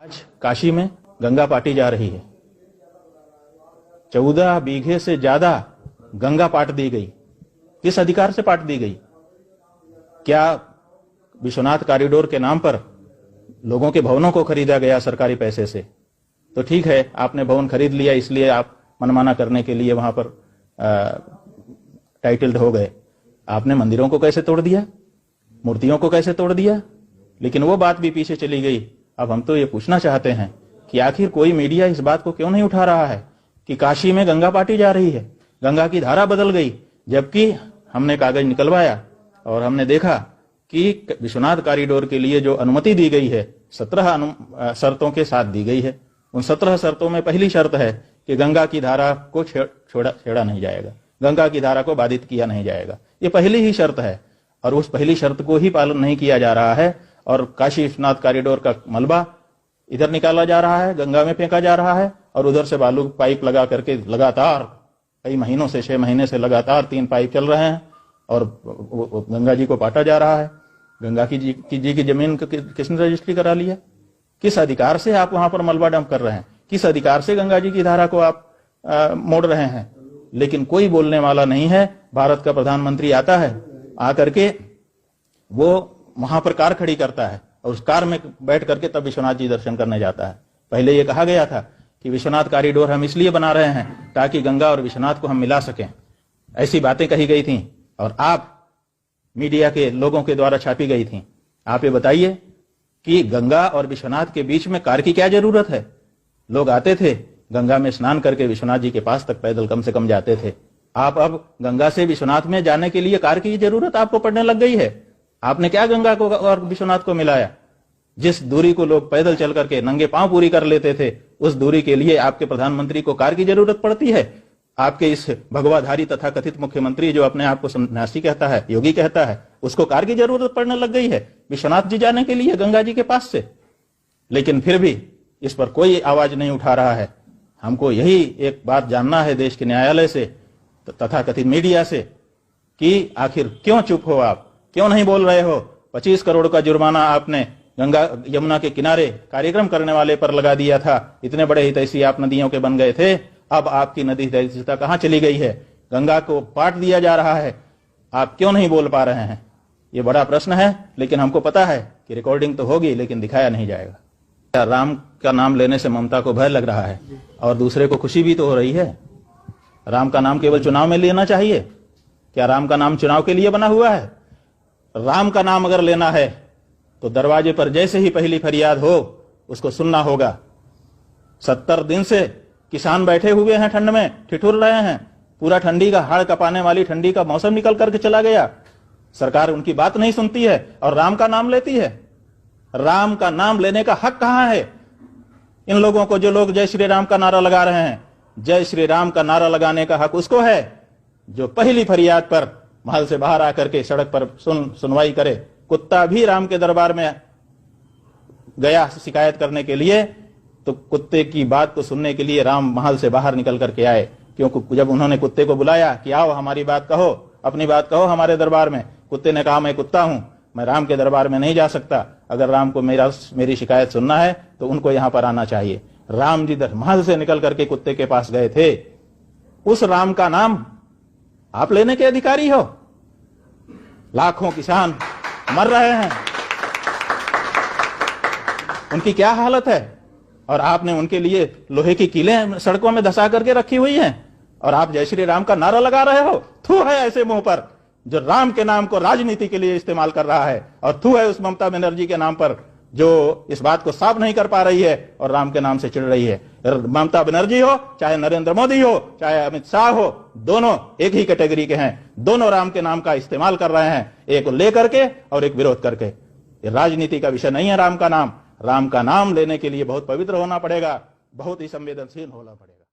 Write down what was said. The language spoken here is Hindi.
आज काशी में गंगा पाटी जा रही है। 14 बीघे से ज्यादा गंगा पाट दी गई। किस अधिकार से पाट दी गई? क्या विश्वनाथ कॉरिडोर के नाम पर लोगों के भवनों को खरीदा गया सरकारी पैसे से? तो ठीक है, आपने भवन खरीद लिया, इसलिए आप मनमाना करने के लिए वहां पर टाइटल्ड हो गए। आपने मंदिरों को कैसे तोड़ दिया, मूर्तियों को कैसे तोड़ दिया? लेकिन वो बात भी पीछे चली गई। अब हम तो ये पूछना चाहते हैं कि आखिर कोई मीडिया इस बात को क्यों नहीं उठा रहा है कि काशी में गंगा पाटी जा रही है, गंगा की धारा बदल गई। जबकि हमने कागज निकलवाया और हमने देखा कि विश्वनाथ कॉरिडोर के लिए जो अनुमति दी गई है 17 शर्तों के साथ दी गई है। उन 17 शर्तों में पहली शर्त है कि गंगा की धारा को छेड़ा नहीं जाएगा, गंगा की धारा को बाधित किया नहीं जाएगा। ये पहली ही शर्त है और उस पहली शर्त को ही पालन नहीं किया जा रहा है और काशी विश्वनाथ कॉरिडोर का मलबा इधर निकाला जा रहा है, गंगा में फेंका जा रहा है और उधर से बालू पाइप लगा करके लगातार कई महीनों से 6 महीने से लगातार 3 पाइप चल रहे हैं और गंगा जी को पाटा जा रहा है। गंगा जी की जमीन किसने रजिस्ट्री करा लिया? किस अधिकार से आप वहां पर मलबा डंप कर रहे हैं? किस अधिकार से गंगा जी की धारा को आप मोड़ रहे हैं? लेकिन कोई बोलने वाला नहीं है। भारत का प्रधानमंत्री आता है, आकर के वो वहां पर कार खड़ी करता है और उस कार में बैठ करके तब विश्वनाथ जी दर्शन करने जाता है। पहले ये कहा गया था कि विश्वनाथ कॉरिडोर हम इसलिए बना रहे हैं ताकि गंगा और विश्वनाथ को हम मिला सकें, ऐसी बातें कही गई थी और आप मीडिया के लोगों के द्वारा छापी गई थी। आप ये बताइए कि गंगा और विश्वनाथ के बीच में कार की क्या जरूरत है? लोग आते थे गंगा में स्नान करके विश्वनाथ जी के पास तक पैदल कम से कम जाते थे। आप अब गंगा से विश्वनाथ में जाने के लिए कार की जरूरत आपको पड़ने लग गई है। आपने क्या गंगा को और विश्वनाथ को मिलाया? जिस दूरी को लोग पैदल चल करके नंगे पांव पूरी कर लेते थे, उस दूरी के लिए आपके प्रधानमंत्री को कार की जरूरत पड़ती है? आपके इस भगवाधारी तथा कथित मुख्यमंत्री जो अपने आप को सन्यासी कहता है, योगी कहता है, उसको कार की जरूरत पड़ने लग गई है विश्वनाथ जी जाने के लिए गंगा जी के पास से। लेकिन फिर भी इस पर कोई आवाज नहीं उठा रहा है। हमको यही एक बात जानना है देश के न्यायालय से तथा कथित मीडिया से कि आखिर क्यों चुप हो आप, क्यों नहीं बोल रहे हो? 25 करोड़ का जुर्माना आपने गंगा यमुना के किनारे कार्यक्रम करने वाले पर लगा दिया था। इतने बड़े हितैषी आप नदियों के बन गए थे, अब आपकी नदी हितैषीता कहां चली गई है? गंगा को पाट दिया जा रहा है, आप क्यों नहीं बोल पा रहे हैं? ये बड़ा प्रश्न है। लेकिन हमको पता है कि रिकॉर्डिंग तो होगी लेकिन दिखाया नहीं जाएगा। राम का नाम लेने से ममता को भय लग रहा है और दूसरे को खुशी भी तो हो रही है। राम का नाम केवल चुनाव में लेना चाहिए? क्या राम का नाम चुनाव के लिए बना हुआ है? राम का नाम अगर लेना है तो दरवाजे पर जैसे ही पहली फरियाद हो उसको सुनना होगा। 70 दिन से किसान बैठे हुए हैं, ठंड में ठिठुर रहे हैं। पूरा ठंडी का हाड़ कपाने वाली ठंडी का मौसम निकल करके चला गया। सरकार उनकी बात नहीं सुनती है और राम का नाम लेती है। राम का नाम लेने का हक कहां है इन लोगों को? जो लोग जय श्री राम का नारा लगा रहे हैं, जय श्री राम का नारा लगाने का हक उसको है जो पहली फरियाद पर महल से बाहर आकर के सड़क पर सुनवाई करे। कुत्ता भी राम के दरबार में गया शिकायत करने के लिए, तो कुत्ते की बात को सुनने के लिए राम महल से बाहर निकल करके आए। क्योंकि जब उन्होंने कुत्ते को बुलाया कि आओ हमारी बात कहो, अपनी बात कहो हमारे दरबार में, कुत्ते ने कहा मैं कुत्ता हूं, मैं राम के दरबार में नहीं जा सकता। अगर राम को मेरी शिकायत सुनना है तो उनको यहां पर आना चाहिए। राम जी महल से निकल करके कुत्ते के पास गए थे। उस राम का नाम आप लेने के अधिकारी हो? लाखों किसान मर रहे हैं, उनकी क्या हालत है? और आपने उनके लिए लोहे की कीलें सड़कों में धंसा करके रखी हुई हैं और आप जय श्री राम का नारा लगा रहे हो। थू है ऐसे मुंह पर जो राम के नाम को राजनीति के लिए इस्तेमाल कर रहा है और थू है उस ममता बनर्जी के नाम पर जो इस बात को साफ नहीं कर पा रही है और राम के नाम से चिढ़ रही है। ममता बनर्जी हो चाहे नरेंद्र मोदी हो चाहे अमित शाह हो, दोनों एक ही कैटेगरी के हैं। दोनों राम के नाम का इस्तेमाल कर रहे हैं, एक लेकर के और एक विरोध करके। ये राजनीति का विषय नहीं है राम का नाम। राम का नाम लेने के लिए बहुत पवित्र होना पड़ेगा, बहुत ही संवेदनशील होना पड़ेगा।